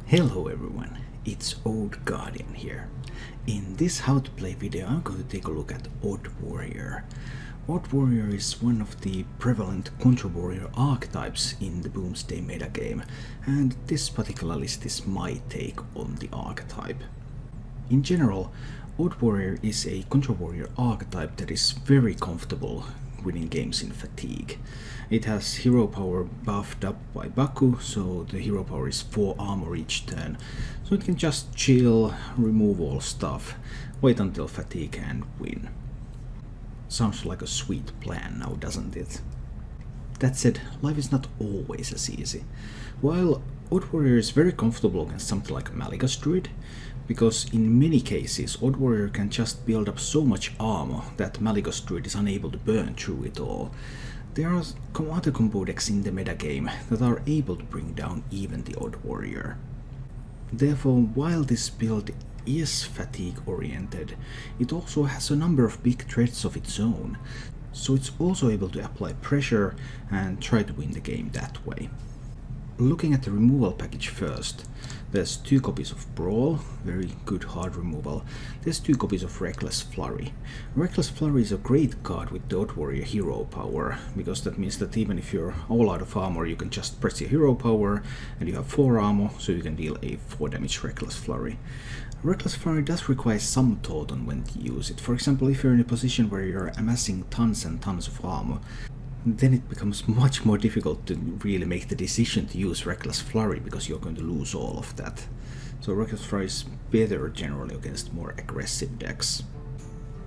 Hello everyone, it's Old Guardian here. In this how to play video I'm going to take a look at Odd Warrior. Odd Warrior is one of the prevalent Control Warrior archetypes in the Boomsday metagame, and this particular list is my take on the archetype. In general, Odd Warrior is a Control Warrior archetype that is very comfortable winning games in fatigue. It has hero power buffed up by Baku, so the hero power is 4 armor each turn, so it can just chill, remove all stuff, wait until fatigue and win. Sounds like a sweet plan now, doesn't it? That said, life is not always as easy. While Odd Warrior is very comfortable against something like Mulligan Druid, because in many cases Odd Warrior can just build up so much armor that Mulligan Druid is unable to burn through it all. There are other combo decks in the metagame that are able to bring down even the Odd Warrior. Therefore, while this build is fatigue oriented, it also has a number of big threats of its own, so it's also able to apply pressure and try to win the game that way. Looking at the removal package first, there's 2 copies of Brawl, very good hard removal. There's 2 copies of Reckless Flurry. Reckless Flurry is a great card with the Odd Warrior hero power, because that means that even if you're all out of armor, you can just press your hero power and you have 4 armor, so you can deal a 4 damage Reckless Flurry. Reckless Flurry does require some thought on when to use it. For example, if you're in a position where you're amassing tons and tons of armor, then it becomes much more difficult to really make the decision to use Reckless Flurry because you're going to lose all of that. So Reckless Flurry is better generally against more aggressive decks.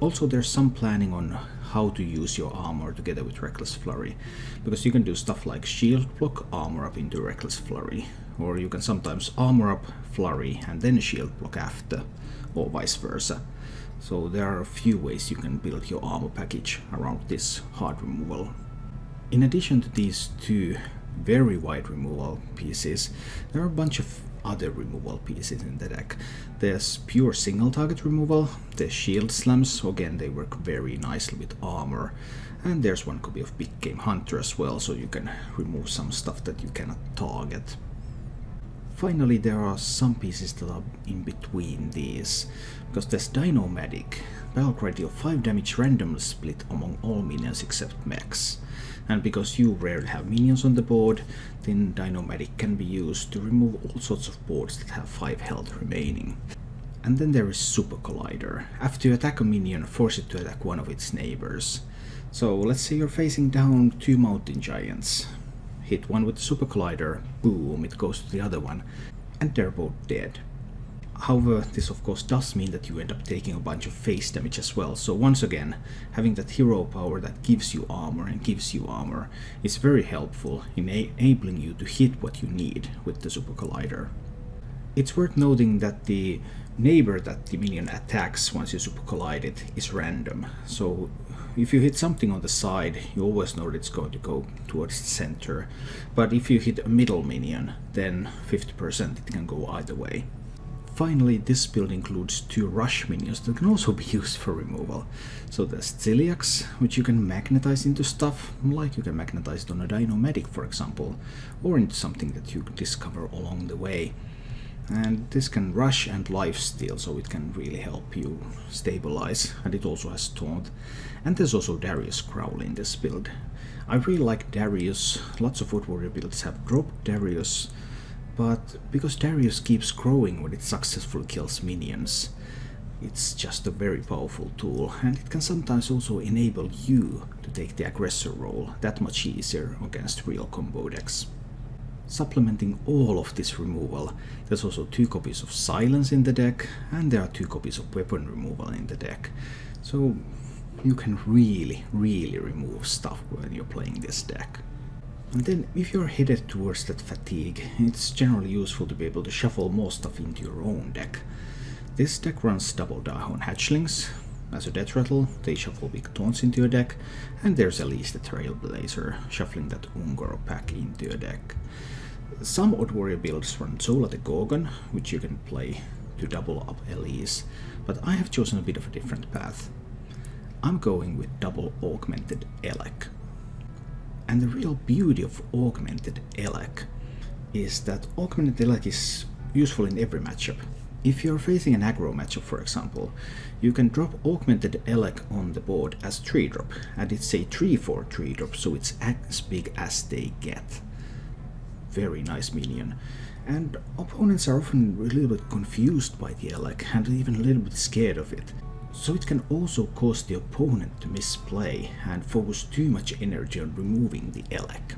Also, there's some planning on how to use your armor together with Reckless Flurry, because you can do stuff like shield block, armor up into Reckless Flurry, or you can sometimes armor up Flurry and then shield block after, or vice versa. So there are a few ways you can build your armor package around this hard removal. In addition to these 2 very wide removal pieces, there are a bunch of other removal pieces in the deck. There's pure single target removal, there's shield slams, again they work very nicely with armor, and there's 1 copy of Big Game Hunter as well, so you can remove some stuff that you cannot target. Finally, there are some pieces that are in between these, because there's Dinomatic, battle cry deal 5 damage randomly split among all minions except mechs. And because you rarely have minions on the board, then Dinomatic can be used to remove all sorts of boards that have 5 health remaining. And then there is Super Collider. After you attack a minion, force it to attack one of its neighbors. So let's say you're facing down 2 mountain giants. Hit one with the Super Collider, boom, it goes to the other one, and they're both dead. However, this of course does mean that you end up taking a bunch of face damage as well, so once again, having that hero power that gives you armor and gives you armor is very helpful in enabling you to hit what you need with the Super Collider. It's worth noting that the neighbor that the minion attacks once you Super Collide it is random, so if you hit something on the side, you always know that it's going to go towards the center, but if you hit a middle minion, then 50% it can go either way. Finally, this build includes 2 rush minions that can also be used for removal. So there's Zoolock, which you can magnetize into stuff, like you can magnetize it on a Dinomatic for example, or into something that you discover along the way. And this can rush and lifesteal, so it can really help you stabilize, and it also has taunt. And there's also Darius Crowley in this build. I really like Darius. Lots of Odd Warrior builds have dropped Darius, but because Darius keeps growing when it successfully kills minions, it's just a very powerful tool, and it can sometimes also enable you to take the aggressor role that much easier against real combo decks. Supplementing all of this removal, there's also 2 copies of Silence in the deck, and there are 2 copies of weapon removal in the deck, so you can really remove stuff when you're playing this deck. And then, if you're headed towards that fatigue, it's generally useful to be able to shuffle more stuff into your own deck. This deck runs double Dahon Hatchlings. As a death rattle, they shuffle big taunts into your deck, and there's Elise the Trailblazer, shuffling that Ungoro pack into your deck. Some Odd Warrior builds run Zoolock the Gorgon, which you can play to double up Elise, but I have chosen a bit of a different path. I'm going with double Augmented Elekks. And the real beauty of Augmented Elekks is that Augmented Elekks is useful in every matchup. If you're facing an aggro matchup, for example, you can drop Augmented Elekks on the board as 3-drop, and it's a 3/4 3-drop, so it's as big as they get. Very nice minion. And opponents are often a little bit confused by the Elekks and even a little bit scared of it. So it can also cause the opponent to misplay and focus too much energy on removing the Elekks.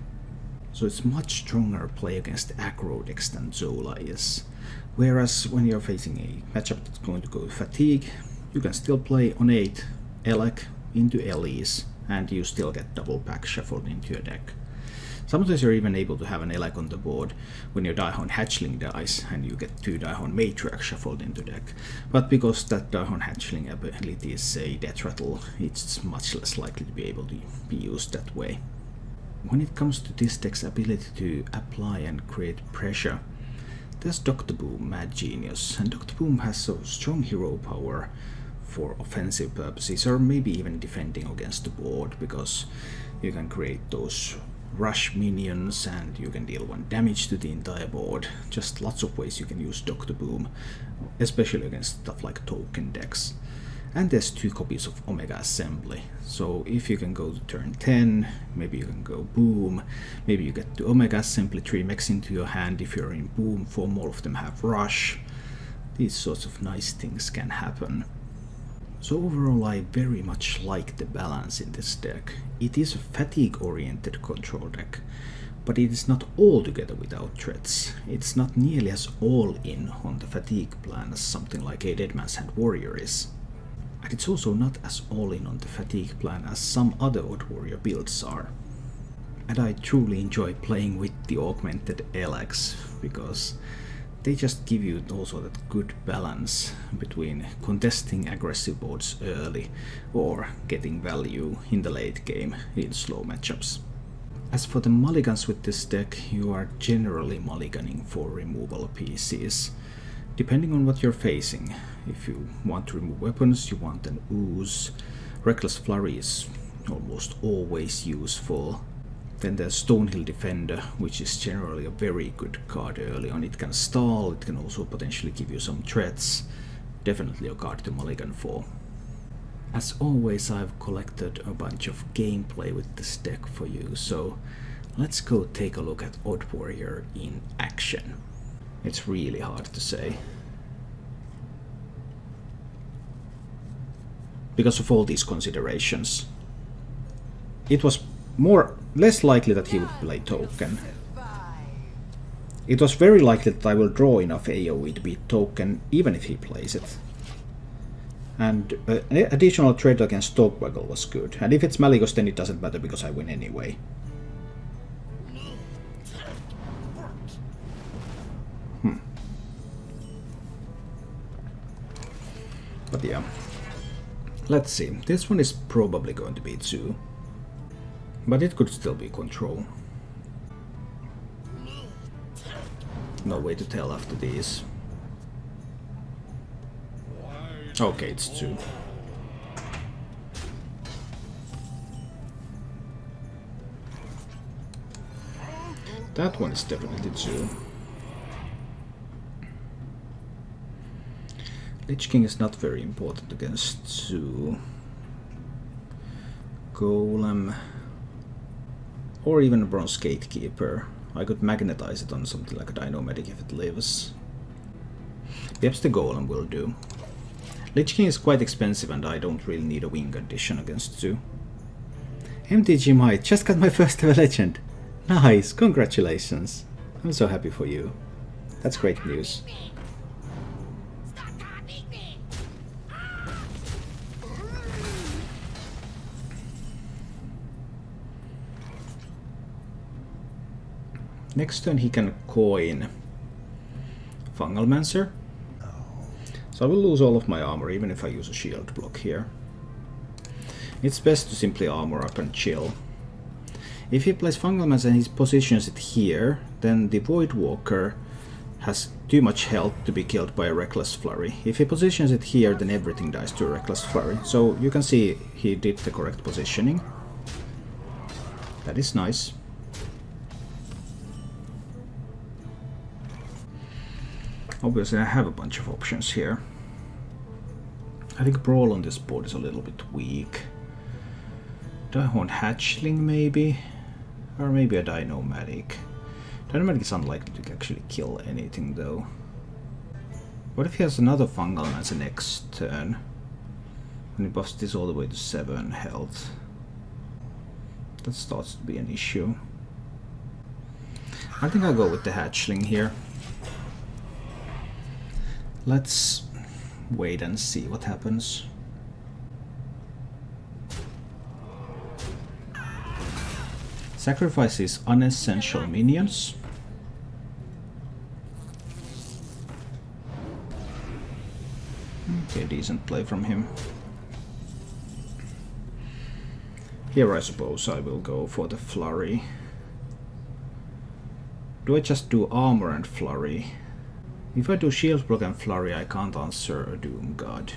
So it's much stronger play against aggro decks than Zola is. Whereas when you're facing a matchup that's going to go fatigue, you can still play on 8 Elekks into LEs and you still get double pack shuffled into your deck. Sometimes you're even able to have an Elekks on the board when your Daihon Hatchling dies and you get 2 Daihon Matriarch shuffled into deck. But because that Daihon Hatchling ability is a death rattle, it's much less likely to be able to be used that way. When it comes to this deck's ability to apply and create pressure, there's Dr. Boom, Mad Genius, and Dr. Boom has so strong hero power for offensive purposes or maybe even defending against the board, because you can create those rush minions and you can deal 1 damage to the entire board. Just lots of ways you can use Dr. Boom, especially against stuff like token decks. And there's 2 copies of Omega Assembly, so if you can go to turn 10, maybe you can go Boom, maybe you get to Omega Assembly 3 mechs into your hand. If you're in Boom form, all of them have Rush. These sorts of nice things can happen. So overall I very much like the balance in this deck. It is a fatigue oriented control deck, but it is not altogether without threats. It's not nearly as all in on the fatigue plan as something like a Dead Man's Hand Warrior is. And it's also not as all-in on the fatigue plan as some other Odd Warrior builds are. And I truly enjoy playing with the Augmented Elekks, because they just give you also that good balance between contesting aggressive boards early or getting value in the late game in slow matchups. As for the mulligans with this deck, you are generally mulliganing for removal pieces. Depending on what you're facing, if you want to remove weapons, you want an ooze. Reckless Flurry is almost always useful. Then there's Stonehill Defender, which is generally a very good card early on. It can stall, it can also potentially give you some threats. Definitely a card to mulligan for. As always, I've collected a bunch of gameplay with this deck for you, so let's go take a look at Odd Warrior in action. It's really hard to say, because of all these considerations. It was less likely that he would play Token. It was very likely that I will draw enough AoE to beat Token, even if he plays it. And additional trade against Stokewaggle was good. And if it's Malygos, then it doesn't matter because I win anyway. But yeah, let's see. This one is probably going to be 2, but it could still be control. No way to tell after these. Okay, it's 2. That one is definitely 2. Lich King is not very important against 2. Golem. Or even a Bronze Gatekeeper. I could magnetize it on something like a Dino Medic if it lives. Perhaps the Golem will do. Lich King is quite expensive and I don't really need a wing addition against 2. MTG Might just got my first ever legend. Nice, congratulations. I'm so happy for you. That's great news. Next turn he can coin Fungalmancer. So I will lose all of my armor even if I use a shield block here. It's best to simply armor up and chill. If he plays Fungalmancer and he positions it here, then the Voidwalker has too much health to be killed by a Reckless Flurry. If he positions it here, then everything dies to a Reckless Flurry. So you can see he did the correct positioning. That is nice. Obviously I have a bunch of options here. I think Brawl on this board is a little bit weak. Do I want Hatchling maybe? Or maybe a Dinomatic. Dinomatic is unlikely to actually kill anything though. What if he has another Fungal Mancer next turn? When he buffs this all the way to 7 health. That starts to be an issue. I think I'll go with the Hatchling here. Let's wait and see what happens. Sacrifices unessential minions. Okay, decent play from him. Here I suppose I will go for the Flurry. Do I just do Armor and Flurry? If I do Shield Block and Flurry, I can't answer a Doom God.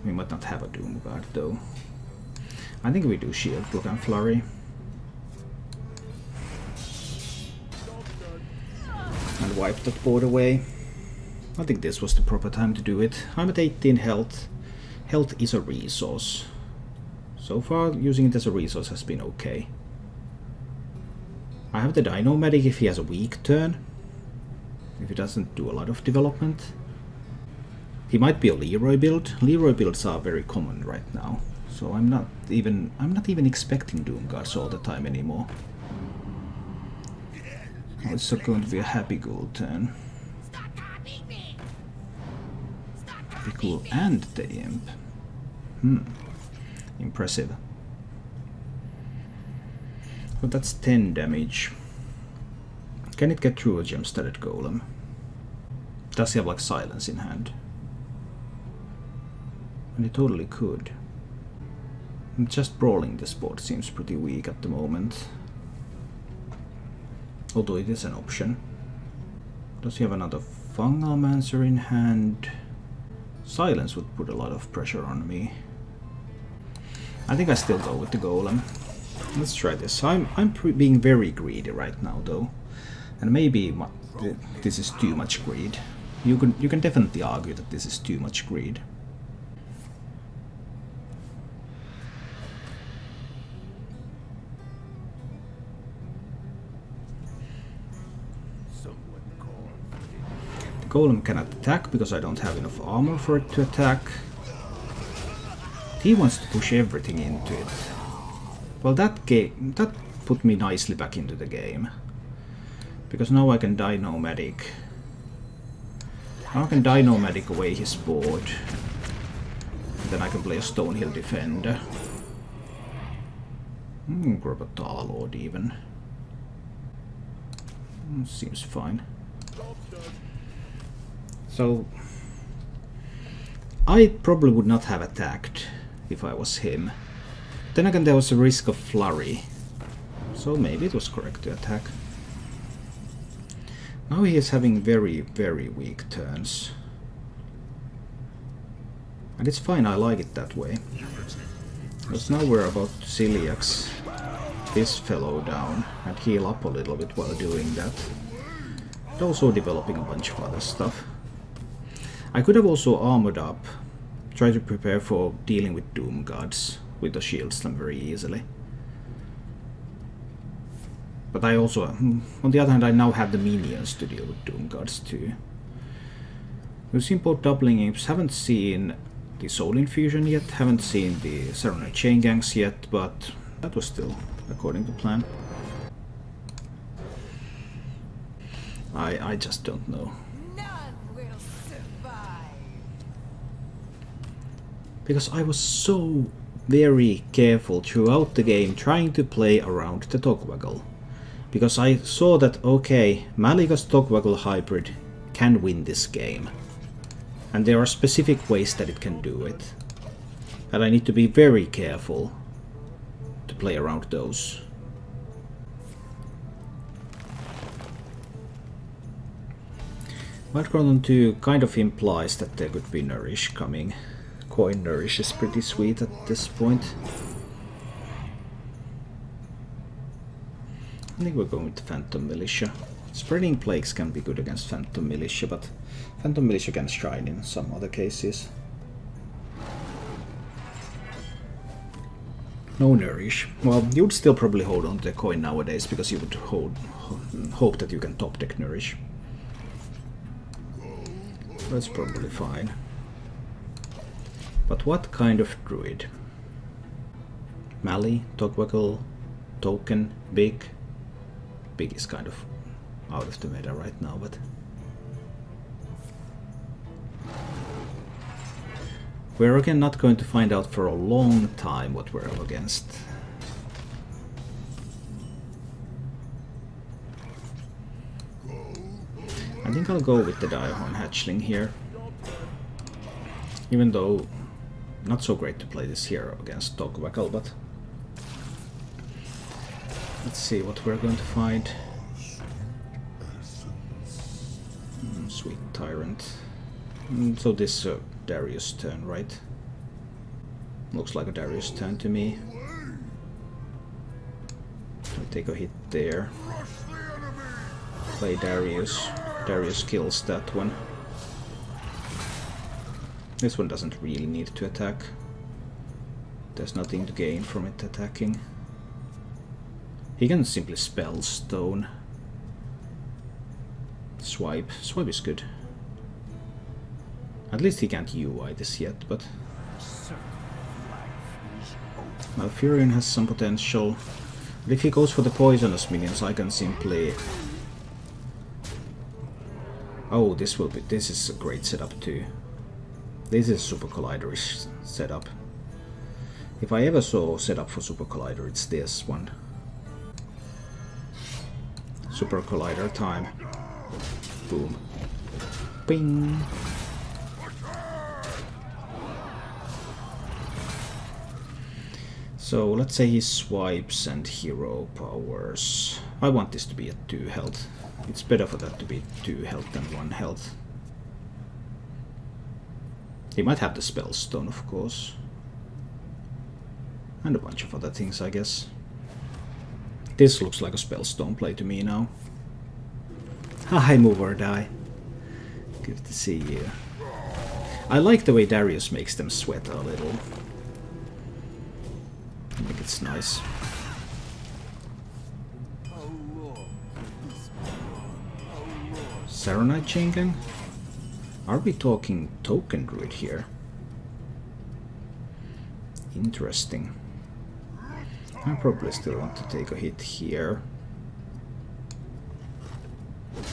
We might not have a Doom God though. I think we do Shield Block and Flurry. And wipe that board away. I think this was the proper time to do it. I'm at 18 health. Health is a resource. So far, using it as a resource has been okay. I have the Dinomatic if he has a weak turn. If he doesn't do a lot of development. He might be a Leroy build. Leroy builds are very common right now. So I'm not even expecting Doom Guards all the time anymore. Oh, it's going to be a Happy Ghoul turn. Happy Ghoul and the Imp. Impressive. Well, that's 10 damage. Can it get through a gem-studded golem? Does he have like silence in hand? And he totally could. Just brawling this board seems pretty weak at the moment. Although it is an option. Does he have another Fungal Mancer in hand? Silence would put a lot of pressure on me. I think I still go with the golem. Let's try this. I'm being very greedy right now though. And maybe this is too much greed. You can definitely argue that this is too much greed. The golem cannot attack because I don't have enough armor for it to attack. He wants to push everything into it. Well, that put me nicely back into the game. Because now I can Dinomatic. Now I can Dinomatic away his board. And then I can play a Stonehill Defender. Grab a Tarlord even. Seems fine. So I probably would not have attacked if I was him. Then again, there was a risk of Flurry. So maybe it was correct to attack. Now he is having very, very weak turns. And it's fine, I like it that way. Because now we're about to Celiax this fellow down and heal up a little bit while doing that. And also developing a bunch of other stuff. I could have also armored up, try to prepare for dealing with Doom Gods with the shield slam very easily. But I also, on the other hand, I now have the minions to deal with Doom Gods too. We've seen both doubling imps, haven't seen the Soul Infusion yet, haven't seen the Serenade Chain Gangs yet, but that was still according to plan. I just don't know. Because I was so very careful throughout the game trying to play around the Togwaggle. Because I saw that, okay, Malika's Togwaggle hybrid can win this game. And there are specific ways that it can do it. And I need to be very careful to play around those. Wildcrown 2 kind of implies that there could be Nourish coming. Coin Nourish is pretty sweet at this point. I think we're going with Phantom Militia. Spreading Plagues can be good against Phantom Militia, but Phantom Militia can shine in some other cases. No Nourish. Well, you would still probably hold on to the coin nowadays, because you would hope that you can top deck Nourish. That's probably fine. But what kind of druid? Mally, Togwaggle, Token, Big. Big is kind of out of the meta right now, but we're again not going to find out for a long time what we're up against. I think I'll go with the Direhorn Hatchling here. Even though not so great to play this here against Togwaggle, but let's see what we're going to find. Sweet Tyrant. So this Darius turn, right? Looks like a Darius turn to me. I take a hit there. Play Darius. Darius kills that one. This one doesn't really need to attack. There's nothing to gain from it attacking. He can simply spell Stone. Swipe. Swipe is good. At least he can't UI this yet, but Malfurion has some potential. But if he goes for the poisonous minions, I can simply... Oh, this is a great setup too. This is Super Collider-ish setup. If I ever saw a setup for Super Collider, it's this one. Super Collider time. Boom. Bing! So let's say he swipes and hero powers. I want this to be at 2 health. It's better for that to be 2 health than 1 health. He might have the Spell Stone, of course. And a bunch of other things, I guess. This looks like a Spell Stone play to me now. Hi, Move or Die. Good to see you. I like the way Darius makes them sweat a little. I think it's nice. Saronite Chain Gang? Are we talking Token Druid here? Interesting. I probably still want to take a hit here.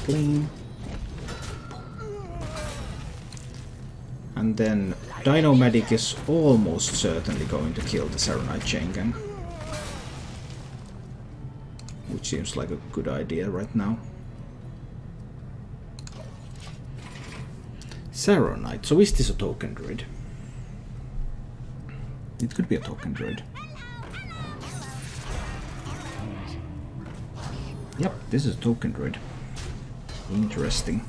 Bling. And then Dino-Medic is almost certainly going to kill the Saronite Chain Gang. Which seems like a good idea right now. Saronite. So is this a Token Druid? It could be a Token Druid. Yep, this is a Token Druid. Interesting.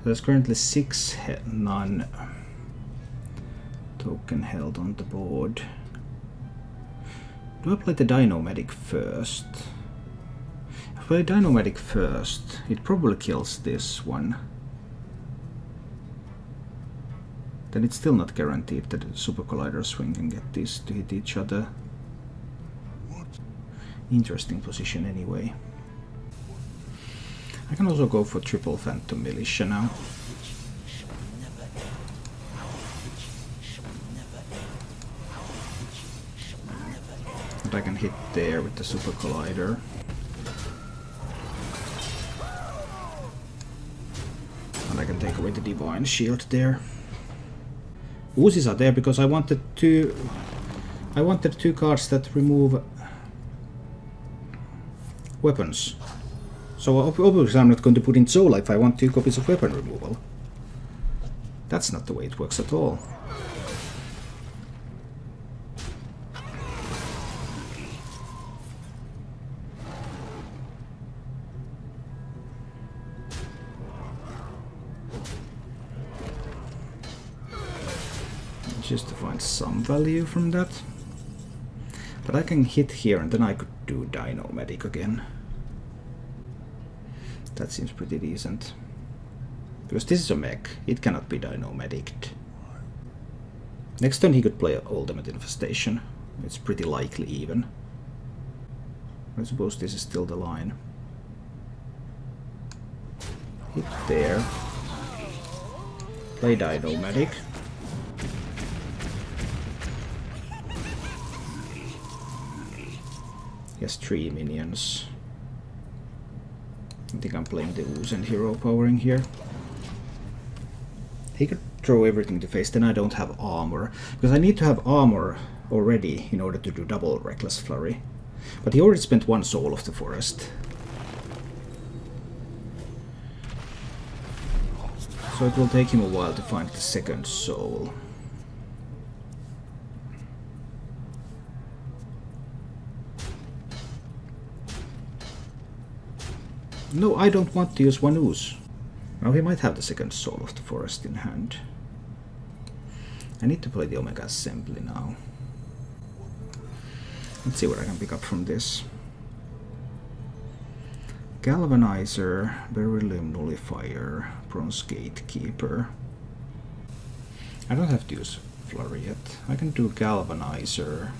There's currently 6 non-token held on the board. Do I play the Dino-Medic first? If I play Dino-Medic first, it probably kills this one. Then it's still not guaranteed that the Super Collider swing can get these to hit each other. Interesting position anyway. I can also go for triple Phantom Militia now. And I can hit there with the Super Collider. And I can take away the Divine Shield there. Uzis are there because I wanted 2 cards that remove weapons. So obviously I'm not going to put in Zoolock if I want 2 copies of weapon removal. That's not the way it works at all. Just to find some value from that. But I can hit here and then I could do Dino-Medic again. That seems pretty decent. Because this is a mech, it cannot be Dino-Medicked. Next turn he could play Ultimate Infestation. It's pretty likely even. I suppose this is still the line. Hit there. Play Dino-Medic. He has 3 minions. I think I'm playing the Ooze and Hero Powering here. He could throw everything to face, then I don't have armor. Because I need to have armor already in order to do double Reckless Flurry. But he already spent 1 Soul of the Forest. So it will take him a while to find the second soul. No, I don't want to use one Ooze. Now he might have the second soul of the forest in hand. I need to play the Omega Assembly now. Let's see what I can pick up from this. Galvanizer, Beryllium Nullifier, Bronze Gatekeeper. I don't have to use Flurry yet. I can do Galvanizer.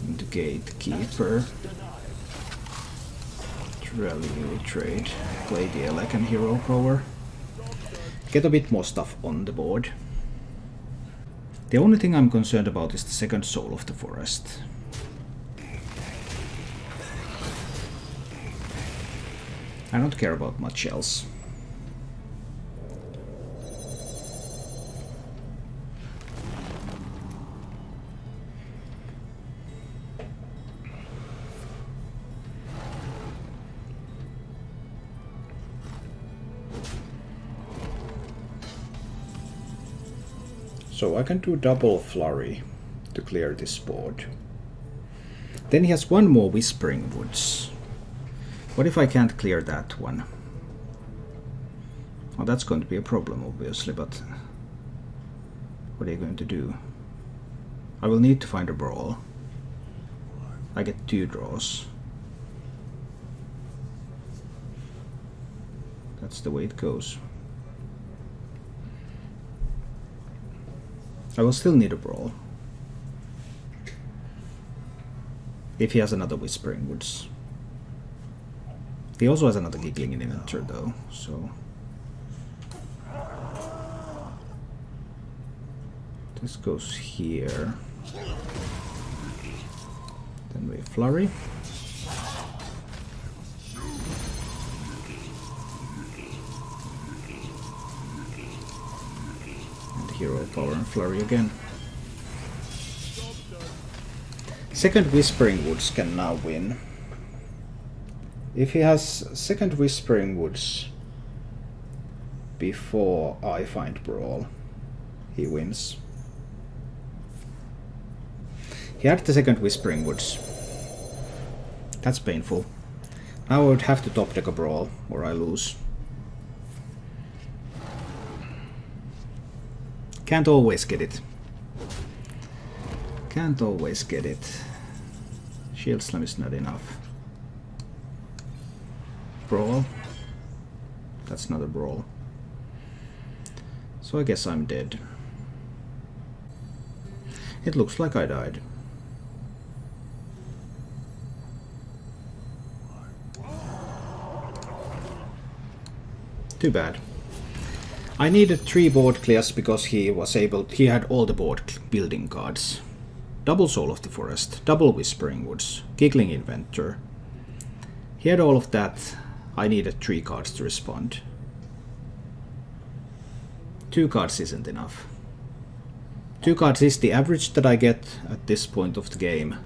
Into Gatekeeper. Rally trade. Play the Elekks and Hero Power. Get a bit more stuff on the board. The only thing I'm concerned about is the second soul of the forest. I don't care about much else. So I can do double Flurry to clear this board. Then he has 1 more Whispering Woods. What if I can't clear that one? Well, that's going to be a problem, obviously, but what are you going to do? I will need to find a brawl. I get 2 draws. That's the way it goes. I will still need a brawl. If he has another Whispering Woods. He also has another Giggling Inventor though, so... This goes here. Then we Flurry. Hero Power and Flurry again. Second Whispering Woods can now win. If he has second Whispering Woods before I find Brawl, he wins. He had the second Whispering Woods. That's painful. Now I would have to top deck a Brawl or I lose. Can't always get it. Can't always get it. Shield Slam is not enough. Brawl. That's not a Brawl. So I guess I'm dead. It looks like I died. Too bad. I needed 3 board clears because he had all the board building cards. Double Soul of the Forest, double Whispering Woods, Giggling Inventor. He had all of that. I needed 3 cards to respond. 2 cards isn't enough. 2 cards is the average that I get at this point of the game.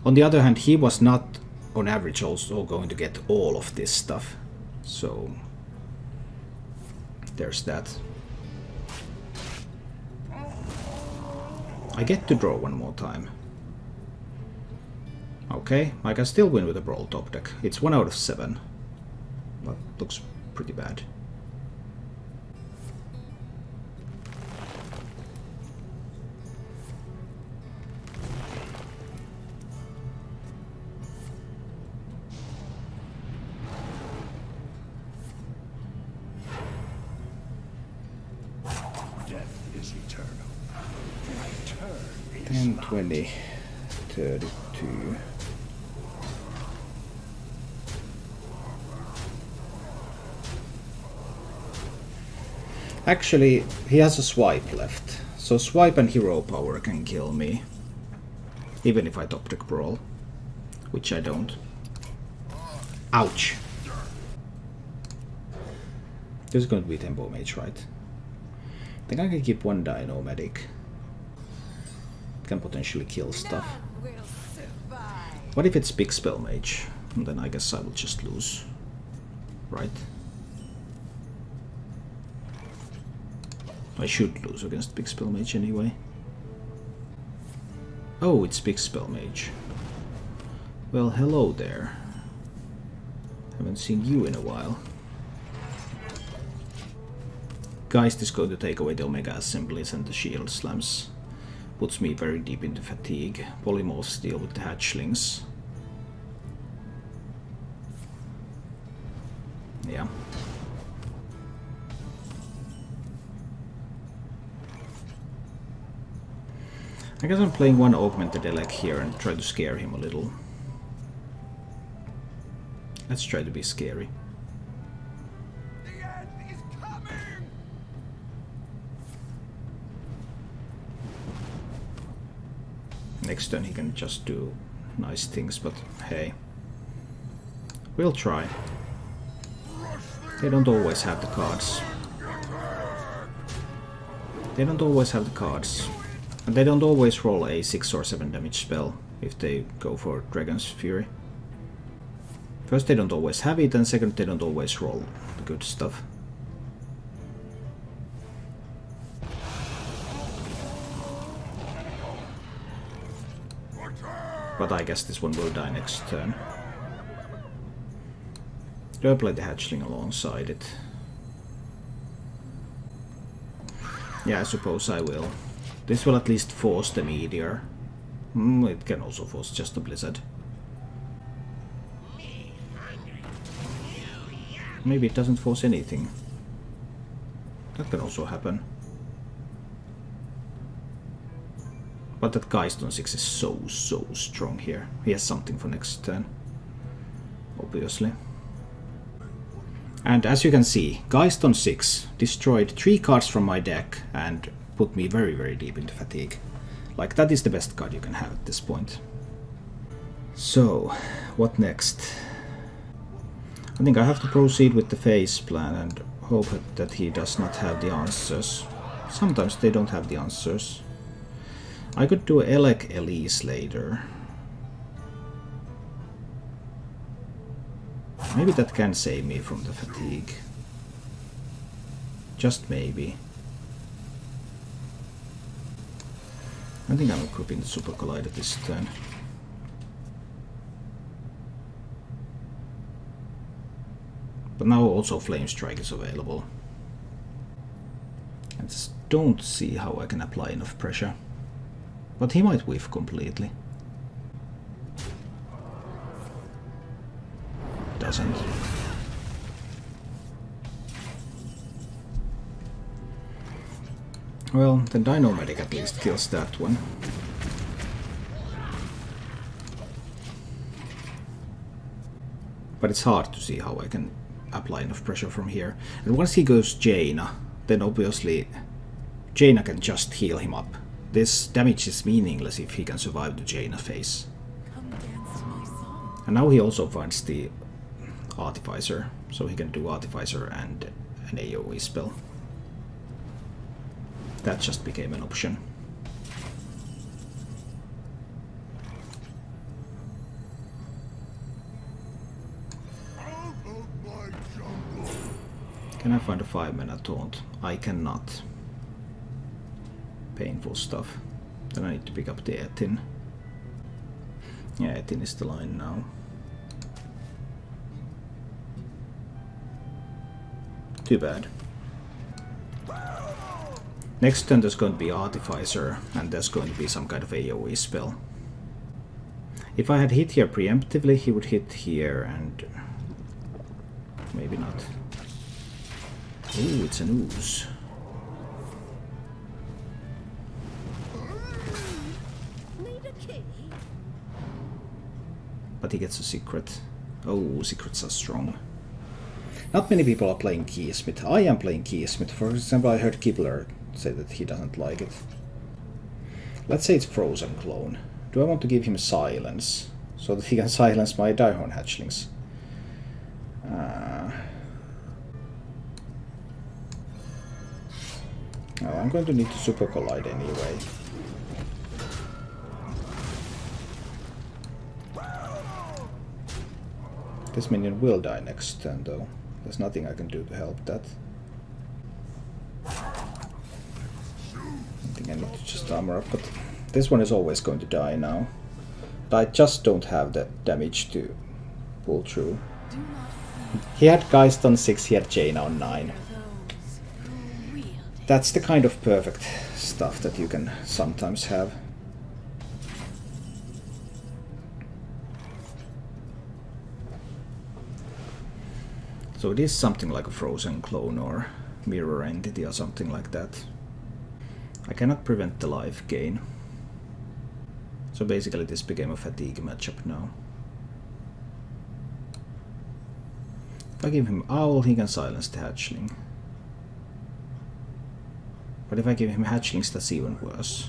On the other hand, he was not on average also going to get all of this stuff. So there's that. I get to draw 1 more time. Okay, I can still win with a Brawl top deck. It's 1 out of 7. But looks pretty bad. 10, 20, 32. Actually, he has a swipe left. So swipe and hero power can kill me. Even if I top deck brawl. Which I don't. Ouch! This is going to be Tempo Mage, right? I think I can keep one Dino Medic. Can potentially kill stuff. What if it's big Spell Mage? And then I guess I will just lose. Right? I should lose against big Spell Mage anyway. Oh, it's big Spell Mage. Well, hello there. Haven't seen you in a while. Geist is going to take away the Omega Assemblies and the Shield Slams. Puts me very deep into fatigue. Polymorphs deal with the Hatchlings. Yeah. I guess I'm playing one Augmented Elekks here and try to scare him a little. Let's try to be scary. Next turn he can just do nice things, but hey. We'll try. They don't always have the cards. They don't always have the cards. And they don't always roll a 6 or 7 damage spell if they go for Dragon's Fury. First, they don't always have it, and second, they don't always roll the good stuff. But I guess this one will die next turn. Do I play the Hatchling alongside it? Yeah, I suppose I will. This will at least force the Meteor. It can also force just a Blizzard. Maybe it doesn't force anything. That can also happen. But that Geist on 6 is so strong here. He has something for next turn. Obviously. And as you can see, Geist on 6 destroyed 3 cards from my deck and put me very deep into fatigue. Like, that is the best card you can have at this point. So, what next? I think I have to proceed with the phase plan and hope that he does not have the answers. Sometimes they don't have the answers. I could do Elekks Elise later. Maybe that can save me from the fatigue. Just maybe. I think I'm equipping the Super Collider this turn. But now also Flame Strike is available. I just don't see how I can apply enough pressure. But he might whiff completely. Doesn't. Well, the Dino Medic at least kills that one. But it's hard to see how I can apply enough pressure from here. And once he goes Jaina, then obviously Jaina can just heal him up. This damage is meaningless if he can survive the Jaina phase. And now he also finds the Artificer, so he can do Artificer and an AoE spell. That just became an option. Can I find a 5-mana taunt? I cannot. Painful stuff. Then I need to pick up the Etin. Yeah, Etin is the line now. Too bad. Next turn there's going to be Artificer, and there's going to be some kind of AoE spell. If I had hit here preemptively, he would hit here, and maybe not. Ooh, it's an ooze. he gets a secret. Oh, secrets are strong. Not many people are playing Keysmith. I am playing Keysmith. For example, I heard Kibler say that he doesn't like it. Let's say it's Frozen Clone. Do I want to give him silence? So that he can silence my Diehorn hatchlings? No, I'm going to need to Super Collide anyway. This minion will die next turn though. There's nothing I can do to help that. I think I need to just armor up, but this one is always going to die now. But I just don't have that damage to pull through. He had Geist on 6, he had Jaina on 9. That's the kind of perfect stuff that you can sometimes have. So it is something like a Frozen Clone or Mirror Entity or something like that. I cannot prevent the life gain. So basically this became a fatigue matchup now. If I give him Owl, he can silence the hatchling. But if I give him hatchlings, that's even worse.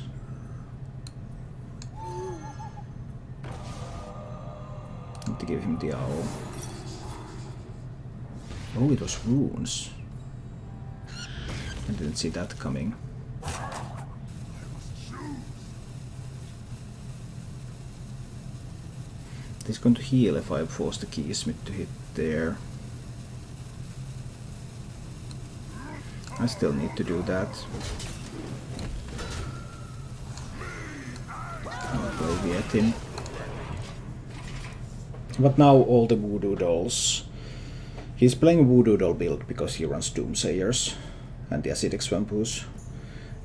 I need to give him the Owl. Oh, it was runes. I didn't see that coming. He's going to heal if I force the Keysmith to hit there. I still need to do that. I'll play Vietin. But now all the Voodoo Dolls. He's playing a Voodoo Doll build because he runs Doomsayers and the Acidic Swampus.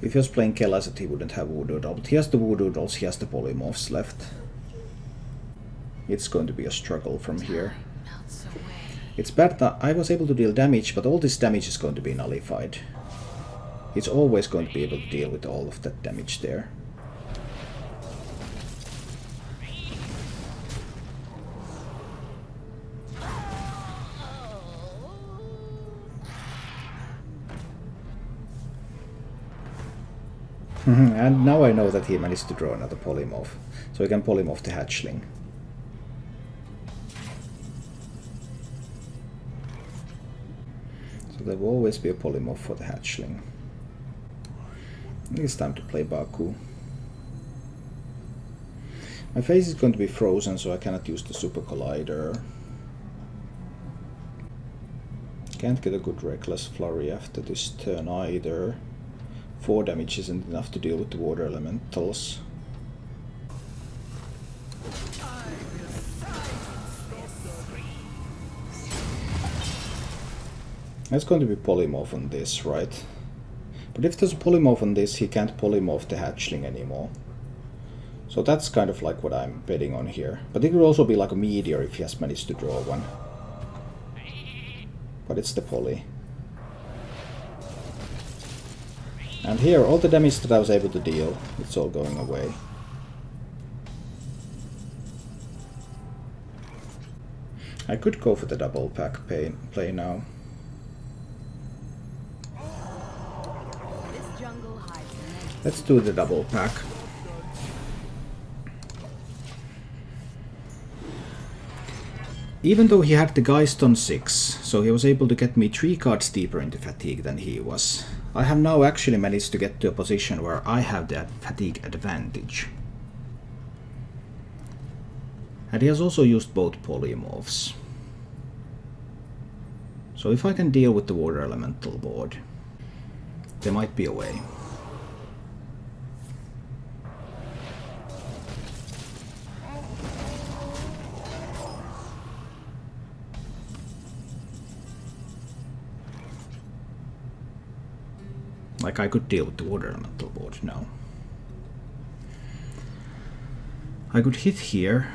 If he was playing Kelazet, he wouldn't have Voodoo Doll, but he has the Voodoo Dolls, he has the Polymorphs left. It's going to be a struggle from here. It's bad that I was able to deal damage, but all this damage is going to be nullified. It's always going to be able to deal with all of that damage there. And now I know that he managed to draw another Polymorph, so he can Polymorph the hatchling. So there will always be a Polymorph for the hatchling. I think it's time to play Baku. My face is going to be frozen, so I cannot use the Super Collider. Can't get a good Reckless Flurry after this turn either. 4 damage isn't enough to deal with the water elementals. It's going to be Polymorph on this, right? But if there's a Polymorph on this, he can't Polymorph the hatchling anymore. So that's kind of like what I'm betting on here. But it could also be like a Meteor if he has managed to draw one. But it's the Poly. And here, all the damage that I was able to deal, it's all going away. I could go for the double pack play now. Let's do the double pack. Even though he had the Geist on 6, so he was able to get me 3 cards deeper into fatigue than he was, I have now actually managed to get to a position where I have that fatigue advantage. And he has also used both Polymorphs. So if I can deal with the Water Elemental board, there might be a way. Like I could deal with the Water Elemental board now. I could hit here.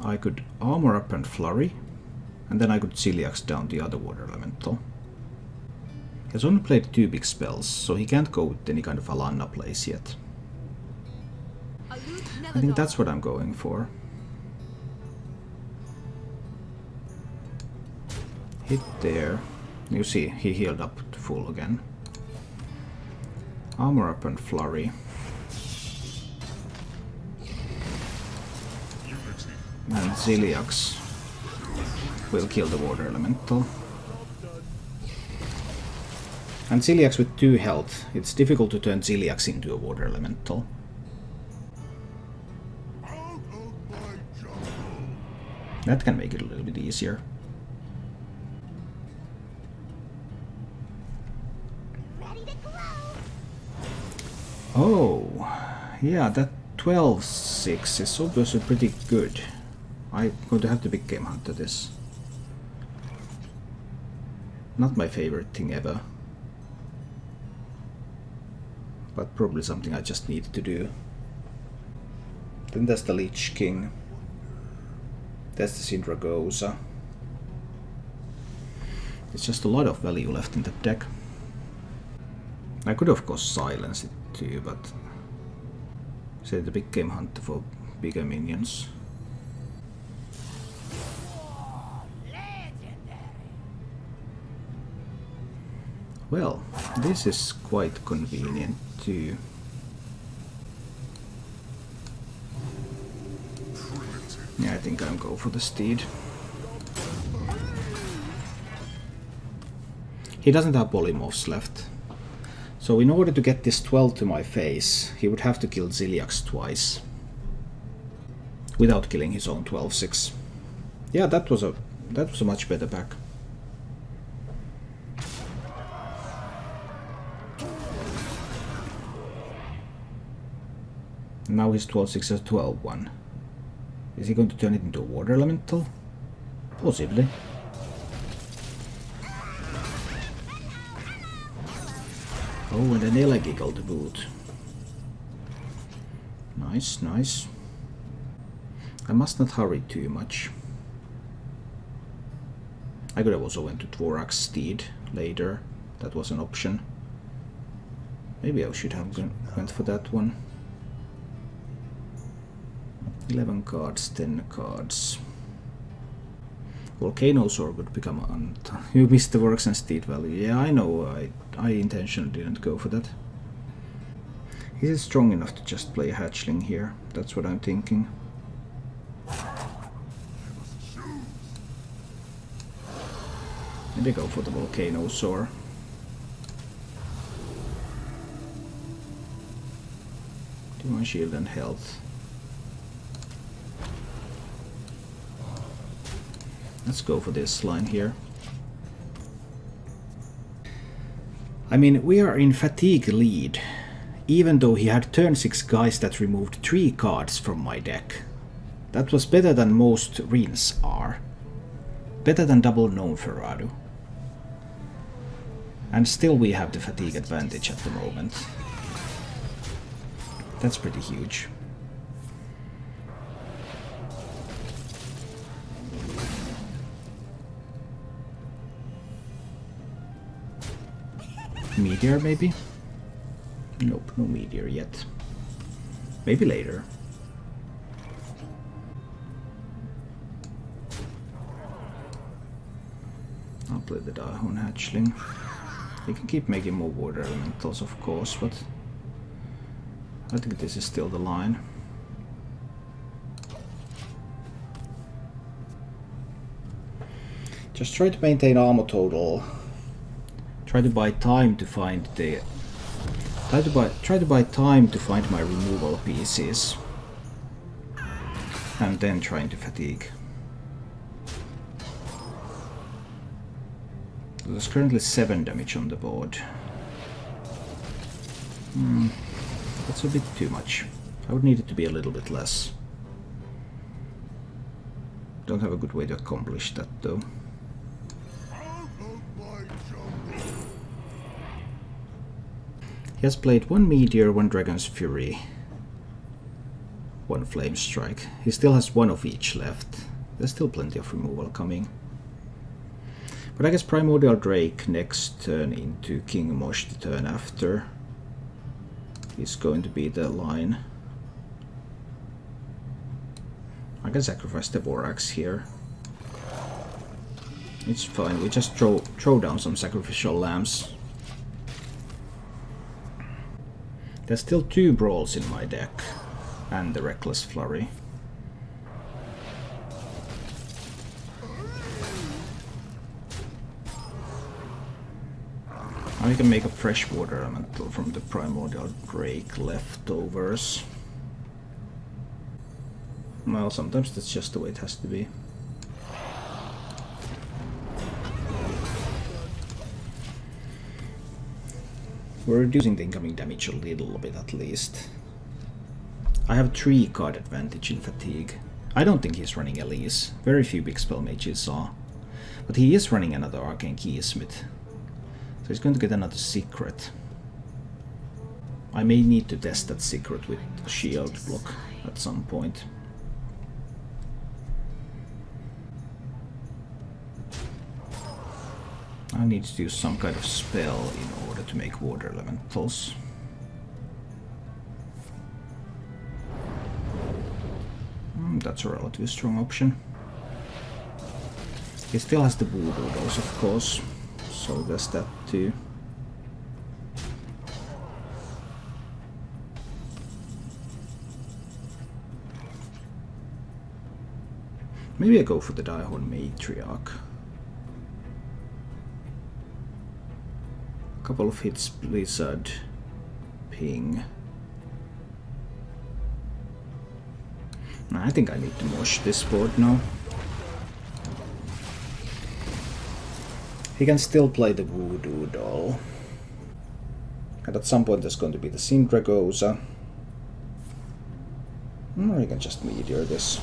I could armor up and flurry. And then I could Celiax down the other Water Elemental. He has only played 2 big spells, so he can't go with any kind of Alanna plays yet. I think that's what I'm going for. Hit there. You see, he healed up to full again. Armor up and flurry. And Zoolock will kill the water elemental. And Zoolock with 2 health. It's difficult to turn Zoolock into a water elemental. That can make it a little bit easier. Oh, yeah, that 12-6 is obviously pretty good. I'm going to have to big game hunter this. Not my favorite thing ever. But probably something I just need to do. Then there's the Lich King. There's the Syndragosa. It's just a lot of value left in the deck. I could of course silence it too, but say the big game hunter for bigger minions. Well, this is quite convenient too. Yeah, I think I'll go for the steed. He doesn't have polymorphs left. So in order to get this 12 to my face, he would have to kill Zoolock twice. Without killing his own 12-6. Yeah, that was a much better pack. Now his 12-6 is 12-1. Is he going to turn it into a water elemental? Possibly. Oh, and an Elekks to boot. Nice, nice. I must not hurry too much. I could have also went to Dvorak's Steed later. That was an option. Maybe I should have went for that one. 11 cards, 10 cards. Volcanosaur would become you missed the works and steed value. Yeah, I know. I intentionally didn't go for that. Is it strong enough to just play a hatchling here? That's what I'm thinking. Maybe go for the Volcanosaur. Divine Shield and health. Let's go for this line here. I mean, we are in fatigue lead, even though he had turn 6 guys that removed 3 cards from my deck. That was better than most Rins are. Better than double Gnome Ferrado. And still we have the fatigue advantage at the moment. That's pretty huge. Meteor, maybe? Nope, no meteor yet. Maybe later. I'll play the Daihon Hatchling. You can keep making more water elementals, of course, but I think this is still the line. Just try to maintain armor total. Try to buy time to find the... Try to buy time to find my removal pieces. And then trying to fatigue. There's currently 7 damage on the board. That's a bit too much. I would need it to be a little bit less. Don't have a good way to accomplish that though. He has played 1 Meteor, 1 Dragon's Fury, 1 Flame Strike. He still has 1 of each left. There's still plenty of removal coming. But I guess Primordial Drake next turn into King Mosh the turn after is going to be the line. I can sacrifice the Borax here. It's fine, we just throw down some sacrificial lambs. There's still 2 brawls in my deck, and the Reckless Flurry. I can make a freshwater elemental from the Primordial Drake leftovers. Well, sometimes that's just the way it has to be. We're reducing the incoming damage a little bit at least. I have 3 card advantage in fatigue. I don't think he's running Elise. Very few big spell mages are. But he is running another Arcane Keysmith. So he's going to get another secret. I may need to test that secret with a shield block at some point. I need to use some kind of spell in order to make water elementals. That's a relatively strong option. He still has the voodoo dolls, of course, so there's that too. Maybe I go for the Diehorn Matriarch. Couple of hits, Blizzard, Ping. I think I need to mosh this board now. He can still play the Voodoo Doll. And at some point there's going to be the Sindragosa. Or he can just Meteor this.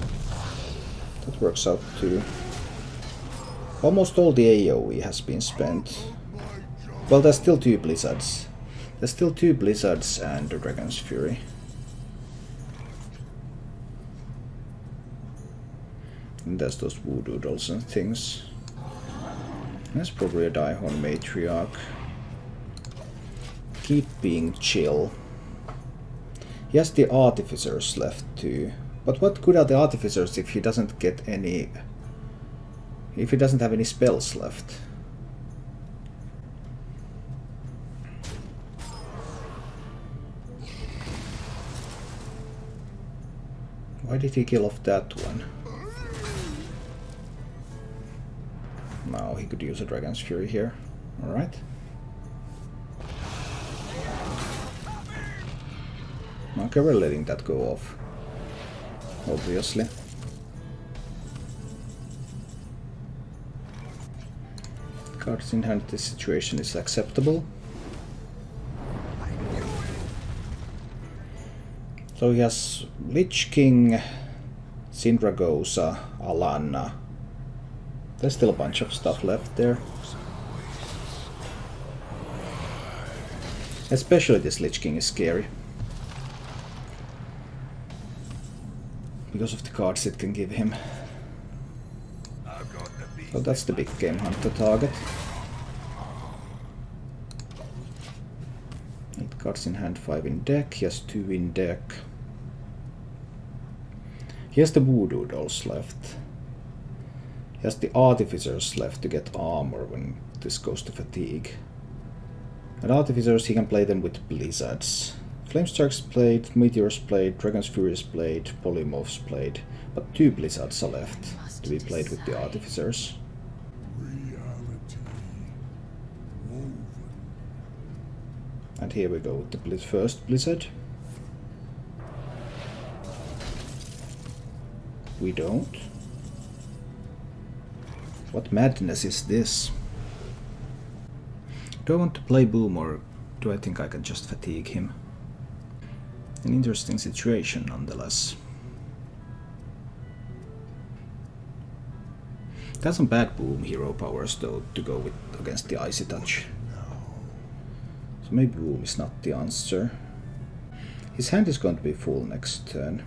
That works out too. Almost all the AoE has been spent. Well, there's still 2 Blizzards. There's still 2 Blizzards and the Dragon's Fury. And there's those Voodoo Dolls and things. There's probably a Diehorn Matriarch. Keep being chill. He has the Artificers left too. But what good are the Artificers if he doesn't get any... if he doesn't have any spells left? Why did he kill off that one? Now he could use a Dragon's Fury here. Alright. Okay, we're letting that go off. Obviously. Cards in hand, this situation is acceptable. So he has Lich King, Sindragosa, Alana. There's still a bunch of stuff left there. Especially this Lich King is scary. Because of the cards it can give him. So that's the big game hunter target. 8 cards in hand, 5 in deck. He has 2 in deck. He has the Voodoo Dolls left. He has the Artificers left to get armor when this goes to fatigue. And Artificers, he can play them with Blizzards. Flamestark's played, Meteor's played, Dragon's Fury's played, Polymorph's played, but 2 Blizzards are left to be played with the Artificers. And here we go with the first Blizzard. We don't. What madness is this? Do I want to play Boom or do I think I can just fatigue him? An interesting situation nonetheless. That's some bad Boom hero powers though to go with against the Icy Touch. So maybe Boom is not the answer. His hand is going to be full next turn.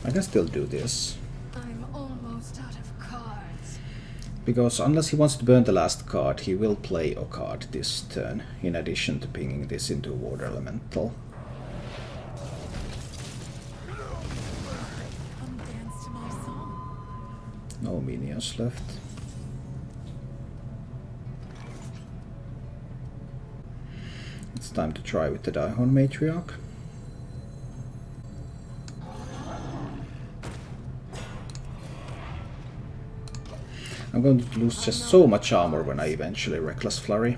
I can still do this. I'm almost out of cards. Because unless he wants to burn the last card, he will play a card this turn, in addition to pinging this into a water elemental. No minions left. It's time to try with the Daihon Matriarch. I'm going to lose just so much armor when I eventually Reckless Flurry.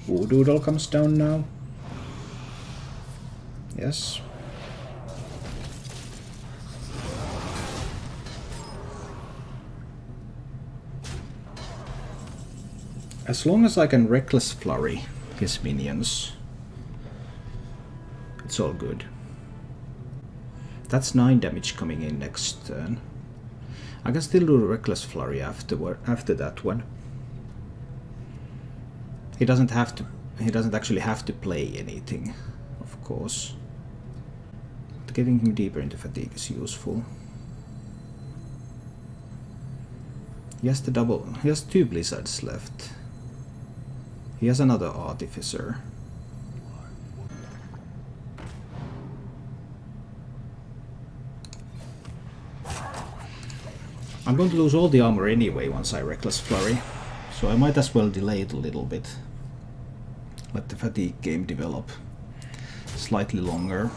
Doodle comes down now. Yes. As long as I can Reckless Flurry his minions, it's all good. That's 9 damage coming in next turn. I can still do Reckless Flurry after that one. He doesn't actually have to play anything, of course. But getting him deeper into fatigue is useful. He has 2 blizzards left. He has another artificer. I'm going to lose all the armor anyway once I Reckless Flurry, so I might as well delay it a little bit. Let the fatigue game develop slightly longer.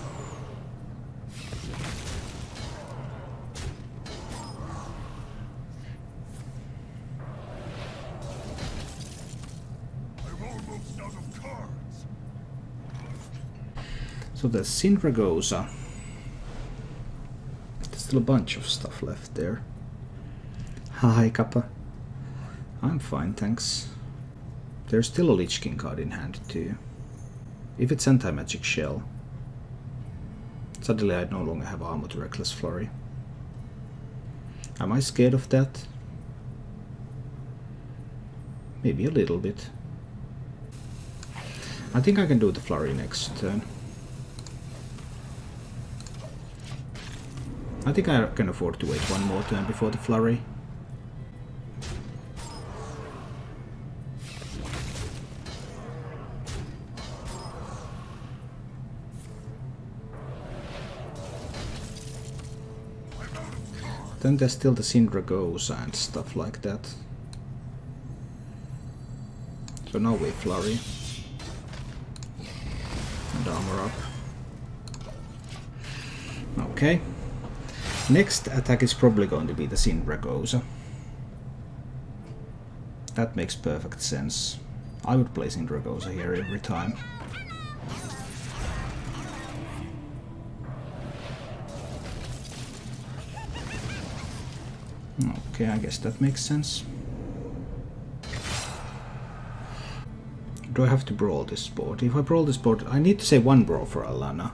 So there's Syndragosa. There's still a bunch of stuff left there. Hi, Kappa. I'm fine, thanks. There's still a Lich King card in hand too. If it's Anti-Magic Shell, suddenly I no longer have armor to Reckless Flurry. Am I scared of that? Maybe a little bit. I think I can do the Flurry next turn. I think I can afford to wait one more turn before the Flurry. Then there's still the Syndragosa and stuff like that. So now we Flurry. And armor up. Okay. Next attack is probably going to be the Syndragosa. That makes perfect sense. I would play Syndragosa here every time. Okay, I guess that makes sense. Do I have to brawl this board? If I brawl this board, I need to say one brawl for Alana.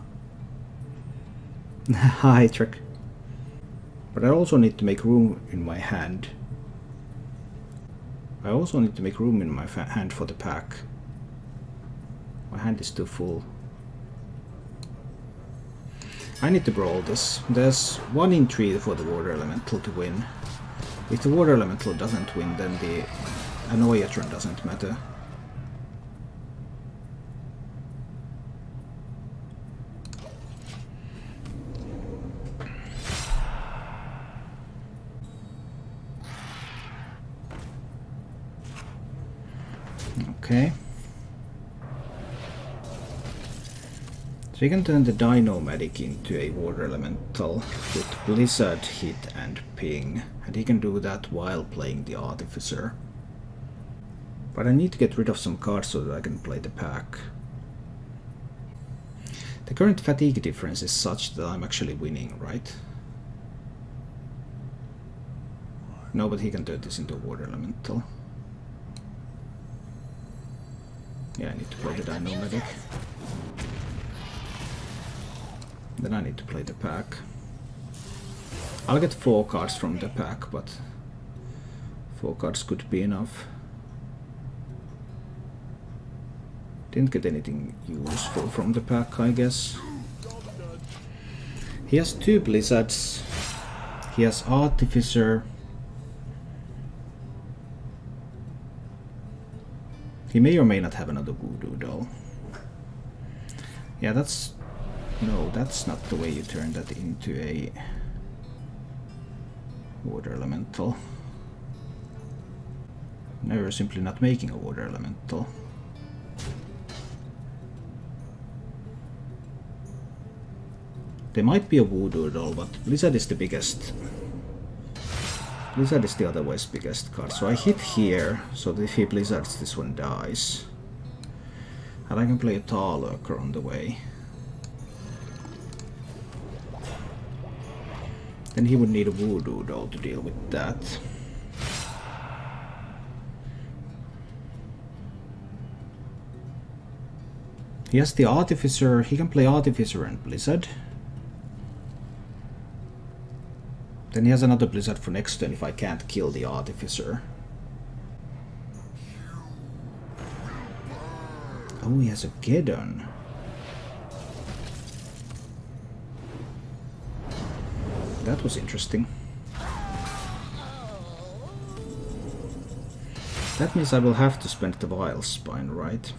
Hi, Trek. But I also need to make room in my hand. I also need to make room in my hand for the pack. My hand is too full. I need to brawl this. There's 1 in 3 for the Water Elemental to win. If the Water Elemental doesn't win, then the Annoyatron doesn't matter. Okay. So you can turn the Dino-Medic into a Water Elemental with Blizzard, Hit and Ping. And he can do that while playing the Artificer. But I need to get rid of some cards so that I can play the pack. The current fatigue difference is such that I'm actually winning, right? No, but he can turn this into a Water Elemental. Yeah, I need to play the Dino-Medic. Then I need to play the pack. I'll get 4 cards from the pack, but 4 cards could be enough. Didn't get anything useful from the pack, I guess. He has 2 Blizzards. He has Artificer. He may or may not have another Voodoo doll. Yeah, that's No, that's not the way you turn that into a water elemental. No, you're simply not making a water elemental. There might be a voodoo doll, but Blizzard is the biggest. Blizzard is the otherwise biggest card. So I hit here, so that if he blizzards, this one dies. And I can play a Tar Lurker on the way. Then he would need a voodoo doll to deal with that. He has the Artificer, he can play Artificer and Blizzard. Then he has another Blizzard for next turn if I can't kill the Artificer. Oh, he has a Geddon. That was interesting. That means I will have to spend the Vile Spine, right?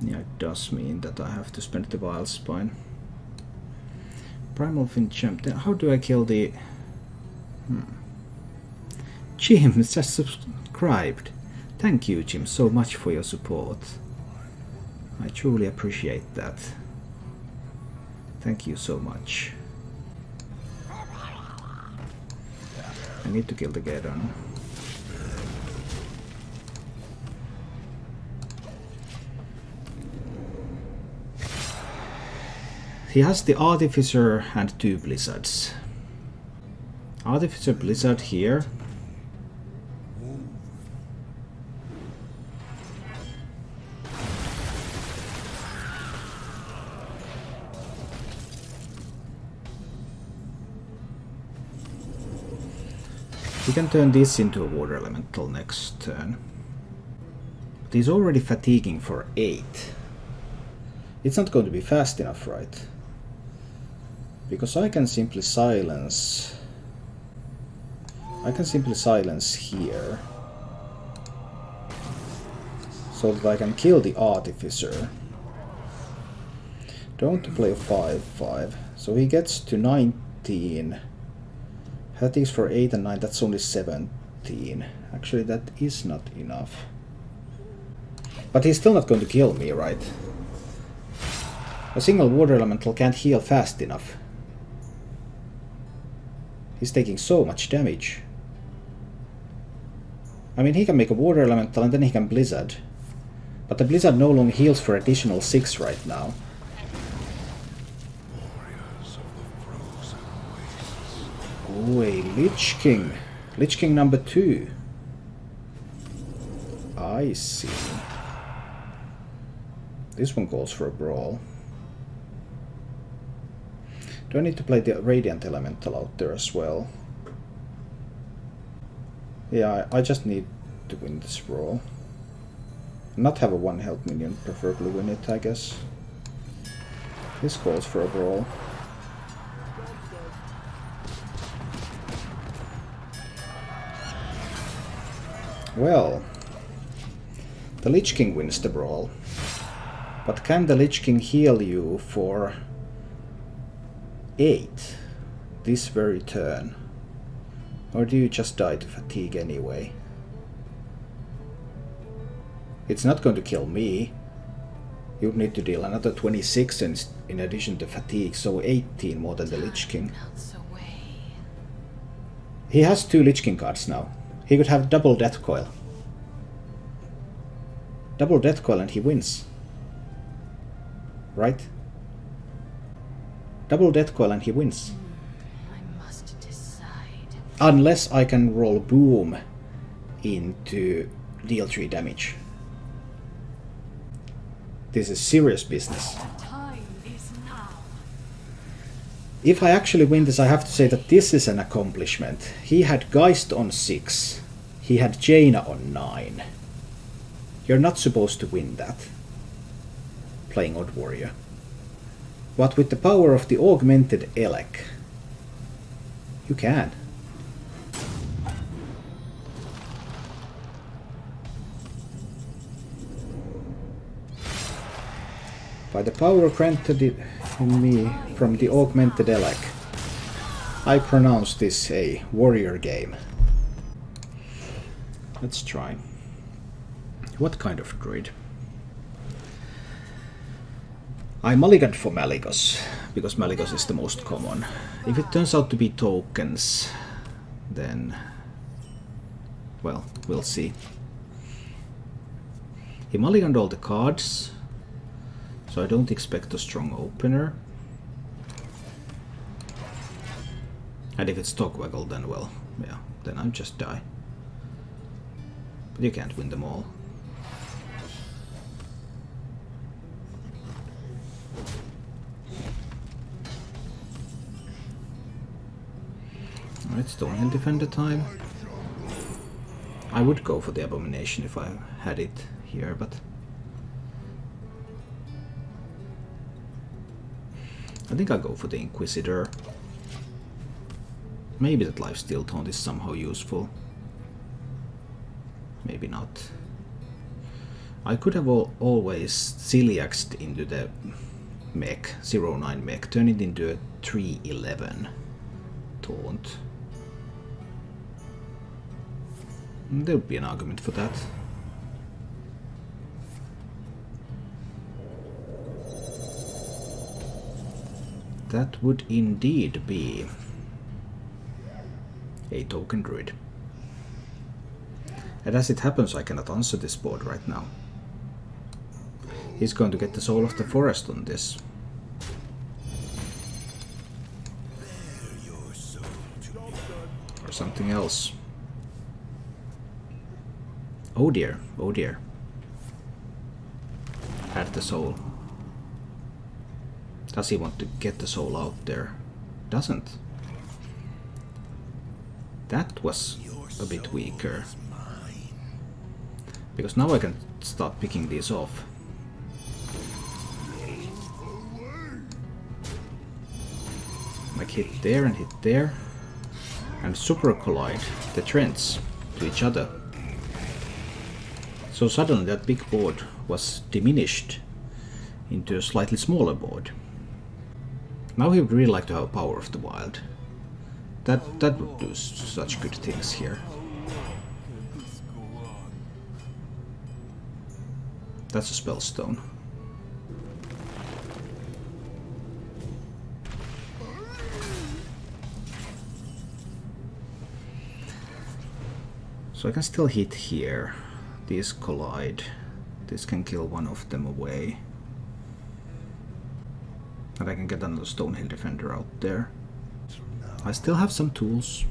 Yeah, it does mean that I have to spend the Vile Spine. Primal Fincham. Then how do I kill the... Jim just subscribed. Thank you, Jim, so much for your support. I truly appreciate that. Thank you so much. I need to kill the Geddon. He has the Artificer and 2 Blizzards. Artificer Blizzard here. We can turn this into a water elemental next turn. But he's already fatiguing for 8. It's not going to be fast enough, right? Because I can simply silence... I can simply silence here. So that I can kill the Artificer. Don't want to play a 5-5. So he gets to 19. Fatigues for 8 and 9, that's only 17. Actually, that is not enough. But he's still not going to kill me, right? A single water elemental can't heal fast enough. He's taking so much damage. I mean, he can make a water elemental and then he can blizzard. But the blizzard no longer heals for additional 6 right now. Oh, a Lich King. Lich King number 2. I see. This one calls for a brawl. Do I need to play the Radiant Elemental out there as well? Yeah, I just need to win this brawl. Not have a 1 health minion, preferably win it, I guess. This calls for a brawl. Well, the Lich King wins the brawl. But can the Lich King heal you for 8 this very turn? Or do you just die to fatigue anyway? It's not going to kill me. You would need to deal another 26 in addition to fatigue, so 18 more than the Lich King. He has 2 Lich King cards now. He could have double Death Coil. Double Death Coil and he wins. Right? Double Death Coil and he wins. I must decide. Unless I can roll Boom into deal 3 damage. This is serious business. The time is now. If I actually win this, I have to say that this is an accomplishment. He had Geist on 6. He had Jaina on 9. You're not supposed to win that, playing Odd Warrior. But with the power of the Augmented Elekks, you can. By the power granted in me from the Augmented Elekks, I pronounce this a warrior game. Let's try. What kind of druid? I mulliganed for Malygos, because Malygos is the most common. If it turns out to be tokens, then... well, we'll see. He mulliganed all the cards, so I don't expect a strong opener. And if it's Togwaggle, then well, yeah, then I'll just die. But you can't win them all. Alright, Stonehill Defender time. I would go for the Abomination if I had it here, but... I think I'll go for the Inquisitor. Maybe that Lifesteal Taunt is somehow useful. Maybe not. I could have always Celiaxed into the mech, 09 mech, turn it into a 311 taunt. There would be an argument for that. That would indeed be a Token Druid. And as it happens, I cannot answer this board right now. He's going to get the Soul of the Forest on this. Or something else. Oh dear, oh dear. Had the soul. Does he want to get the soul out there? Doesn't. That was a bit weaker. Because now I can start picking these off. Like hit there and hit there. And super collide the trends to each other. So suddenly that big board was diminished into a slightly smaller board. Now he would really like to have Power of the Wild. That would do such good things here. That's a spell stone. So I can still hit here. These collide. This can kill one of them away. And I can get another Stonehill Defender out there. I still have some tools.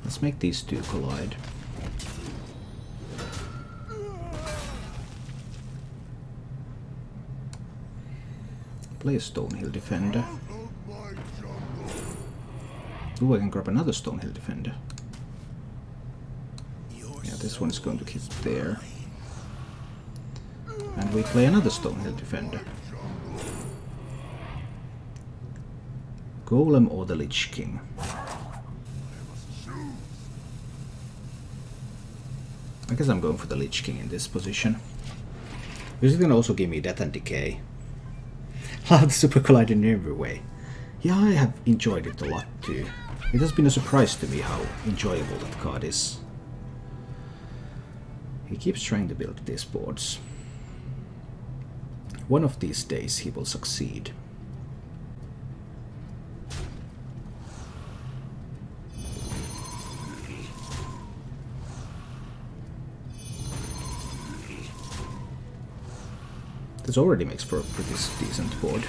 Let's make these two collide. Play a Stonehill Defender. Ooh, I can grab another Stonehill Defender. Yeah, this one is going to hit there. And we play another Stonehill Defender. Golem or the Lich King? I guess I'm going for the Lich King in this position. This is gonna also give me Death and Decay. Love the Super Collider in every way. Yeah, I have enjoyed it a lot too. It has been a surprise to me how enjoyable that card is. He keeps trying to build these boards. One of these days he will succeed. This already makes for a pretty decent board.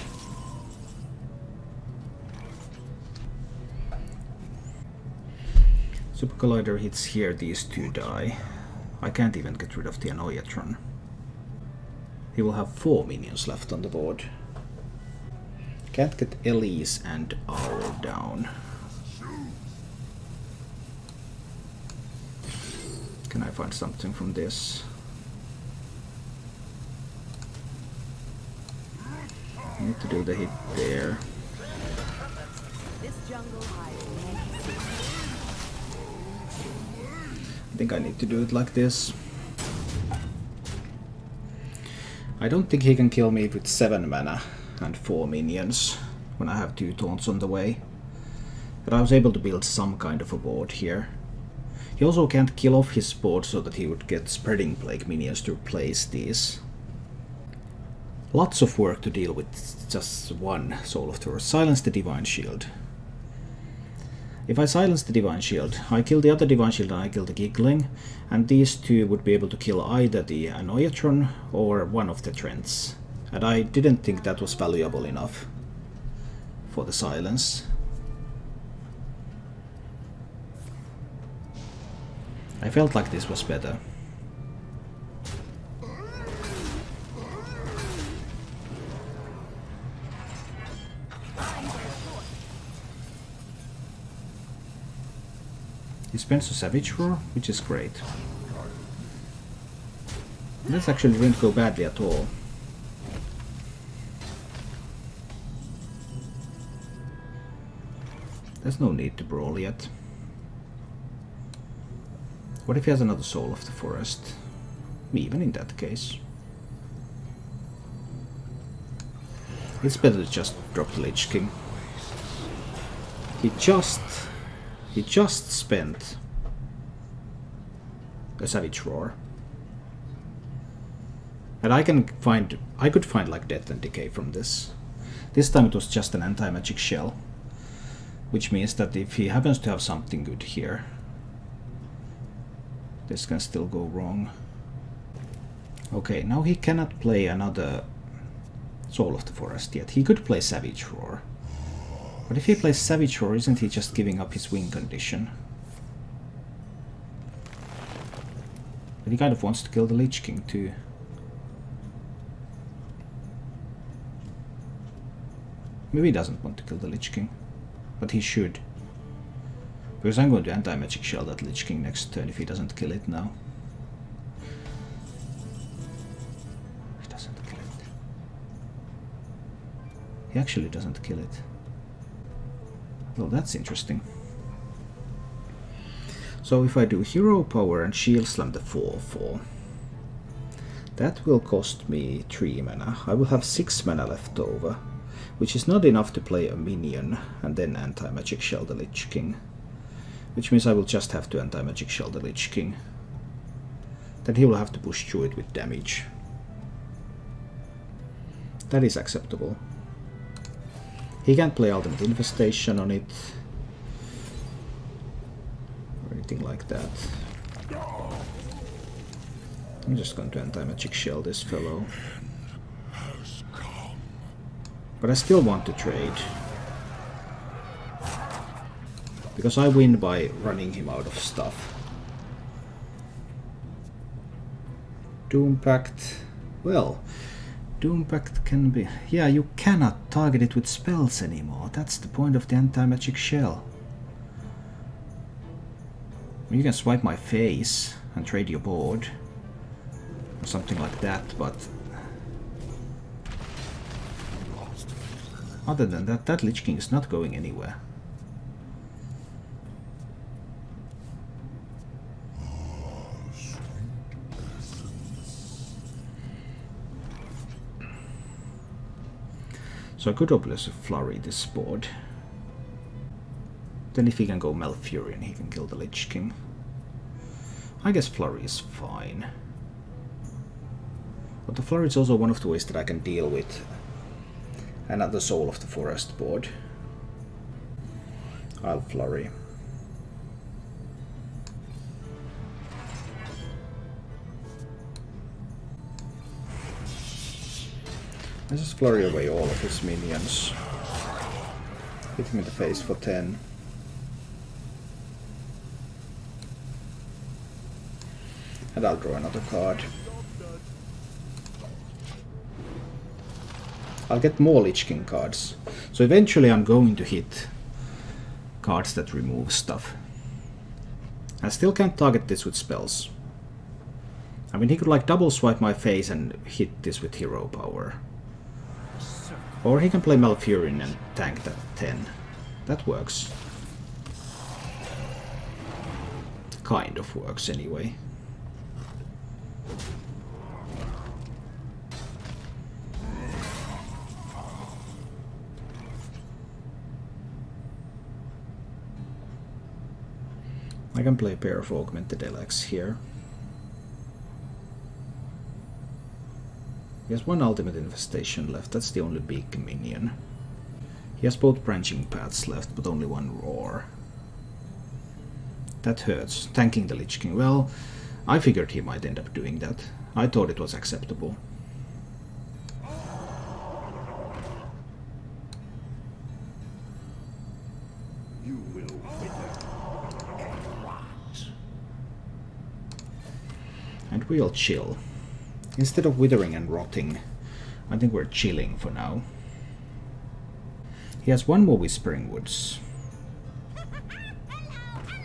Super Collider hits here, these two die. I can't even get rid of the Annoyatron. He will have 4 minions left on the board. Can't get Elise and Owl down. Can I find something from this? I need to do the hit there. I think I need to do it like this. I don't think he can kill me with 7 mana and 4 minions when I have 2 taunts on the way. But I was able to build some kind of a board here. He also can't kill off his board so that he would get Spreading Plague minions to replace these. Lots of work to deal with just one Soul of Taurus. Silence the Divine Shield. If I silence the Divine Shield, I kill the other Divine Shield and I kill the Giggling, and these 2 would be able to kill either the Annoyatron or one of the Trents. And I didn't think that was valuable enough for the silence. I felt like this was better. He spends a Savage Roar, which is great. This actually didn't go badly at all. There's no need to brawl yet. What if he has another Soul of the Forest? Even in that case. It's better to just drop the Lich King. He just spent a Savage Roar. And I could find like Death and Decay from this. This time it was just an anti-magic shell. Which means that if he happens to have something good here, this can still go wrong. Okay, now he cannot play another Soul of the Forest yet. He could play Savage Roar. But if he plays Savage Roar, isn't he just giving up his win condition? But he kind of wants to kill the Lich King too. Maybe he doesn't want to kill the Lich King. But he should. Because I'm going to anti-magic shell that Lich King next turn if he doesn't kill it now. He doesn't kill it. He actually doesn't kill it. Well, that's interesting. So if I do Hero Power and Shield Slam the 4/4, that will cost me 3 mana. I will have 6 mana left over, which is not enough to play a minion and then anti-magic shell the Lich King. Which means I will just have to anti-magic shell the Lich King. Then he will have to push through it with damage. That is acceptable. He can't play Ultimate Infestation on it. Or anything like that. I'm just going to anti-magic shell this fellow. But I still want to trade. Because I win by running him out of stuff. Doom Pact. Well, Doom Pact can be... Yeah, you cannot target it with spells anymore. That's the point of the anti-magic shell. You can swipe my face and trade your board. Or something like that, but... Other than that, that Lich King is not going anywhere. So I could obviously flurry this board. Then if he can go Malfurion, he can kill the Lich King. I guess flurry is fine. But the flurry is also one of the ways that I can deal with another Soul of the Forest board. I'll flurry. I just flurry away all of his minions. Hit him in the face for 10. And I'll draw another card. I'll get more Lich King cards. So eventually I'm going to hit cards that remove stuff. I still can't target this with spells. I mean, he could like double swipe my face and hit this with Hero Power. Or he can play Malfurion and tank that 10. That works. Kind of works anyway. I can play a pair of Augmented Elekks here. He has one Ultimate Infestation left, that's the only big minion. He has both branching paths left, but only one roar. That hurts. Tanking the Lich King. Well, I figured he might end up doing that. I thought it was acceptable. You will wither and rot. And we'll chill. Instead of withering and rotting, I think we're chilling for now. He has one more Whispering Woods.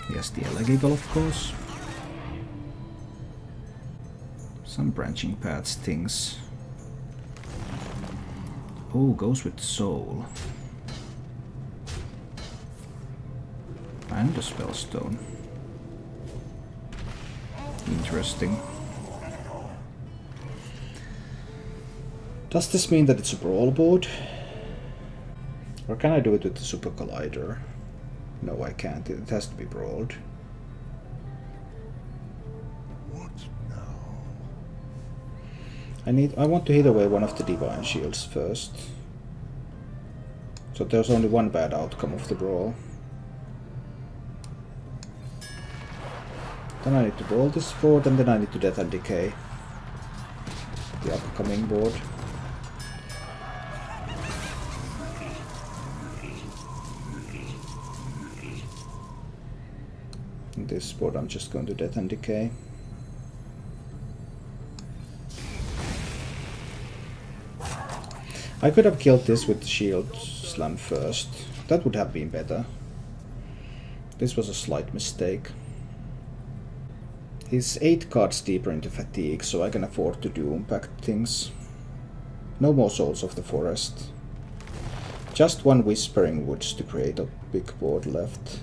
He has the Illegal, of course. Some branching paths things. Oh, goes with Soul. And a Spellstone. Interesting. Does this mean that it's a brawl board? Or can I do it with the Super Collider? No, I can't. It has to be brawled. What now? I want to hit away one of the Divine Shields first. So there's only one bad outcome of the brawl. Then I need to brawl this board, and then I need to Death and Decay the upcoming board. This board I'm just going to Death and Decay. I could have killed this with the Shield Slam first. That would have been better. This was a slight mistake. He's 8 cards deeper into Fatigue, so I can afford to do impact things. No more Souls of the Forest. Just one Whispering Woods to create a big board left.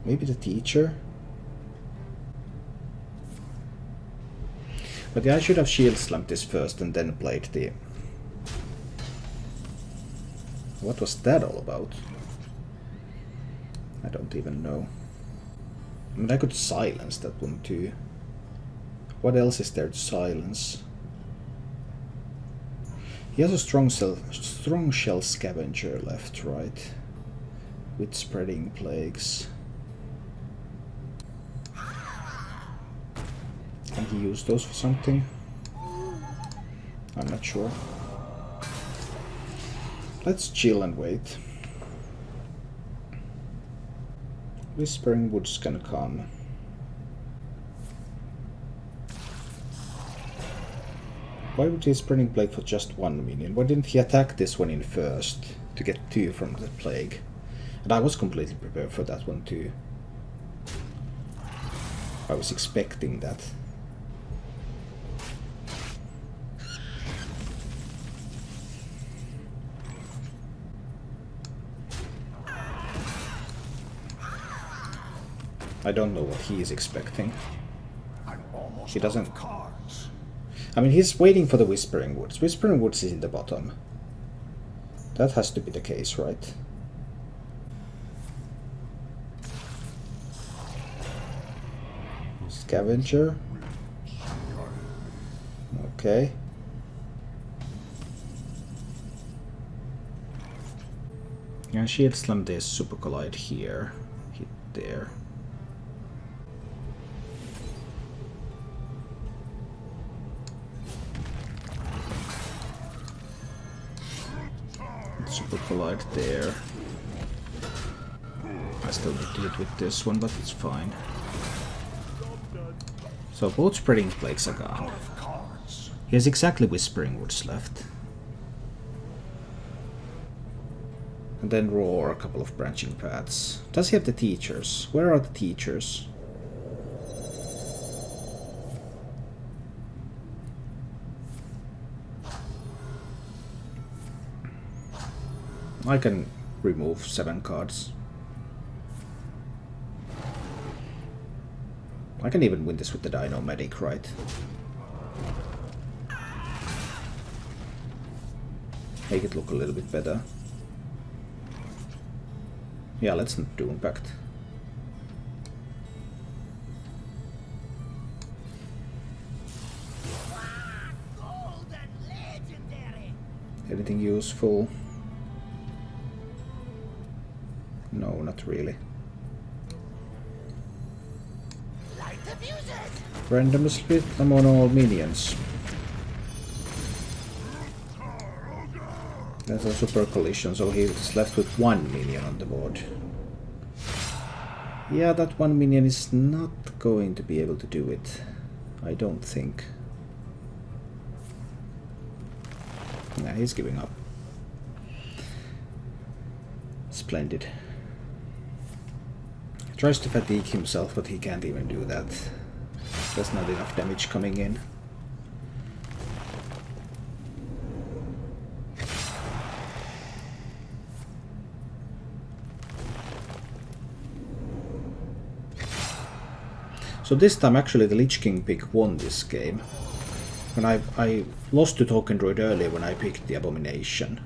Maybe the Teacher? But yeah, I should have Shield Slammed this first and then played the... What was that all about? I don't even know. I mean, I could silence that one too. What else is there to silence? He has a strong shell scavenger left, right? With spreading plagues. Can he use those for something? I'm not sure. Let's chill and wait. Whispering Woods can come. Why would he Spreading Plague for just one minion? Why didn't he attack this one in first to get 2 from the plague? And I was completely prepared for that one too. I was expecting that. I don't know what he is expecting. I'm almost He doesn't... out of cards. I mean, he's waiting for the Whispering Woods. Whispering Woods is in the bottom. That has to be the case, right? Scavenger. Okay. Yeah, Shield Slam this, Super Collide here. Hit there. Super Collide there. I still need to hit with this one, but it's fine. So both Spreading Plagues are gone. He has exactly Whispering Woods left. And then Roar, a couple of branching paths. Does he have the Teachers? Where are the Teachers? I can remove 7 cards. I can even win this with the Dino Medic, right? Make it look a little bit better. Yeah, let's not do impact. Anything useful? No, not really. Random split among all minions. That's a super collision, so he's left with 1 minion on the board. Yeah, that 1 minion is not going to be able to do it. I don't think. Nah, he's giving up. Splendid. He tries to fatigue himself, but he can't even do that. There's not enough damage coming in. So this time actually the Lich King pick won this game. When I lost to Token Druid earlier when I picked the Abomination.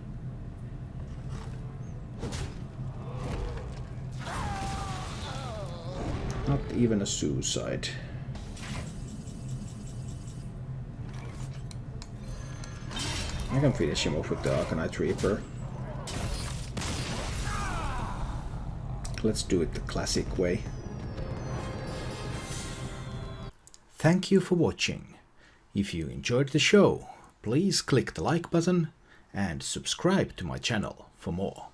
Not even a suicide. I can finish him off with the Arcanite Reaper. Let's do it the classic way. Thank you for watching. If you enjoyed the show, please click the like button and subscribe to my channel for more.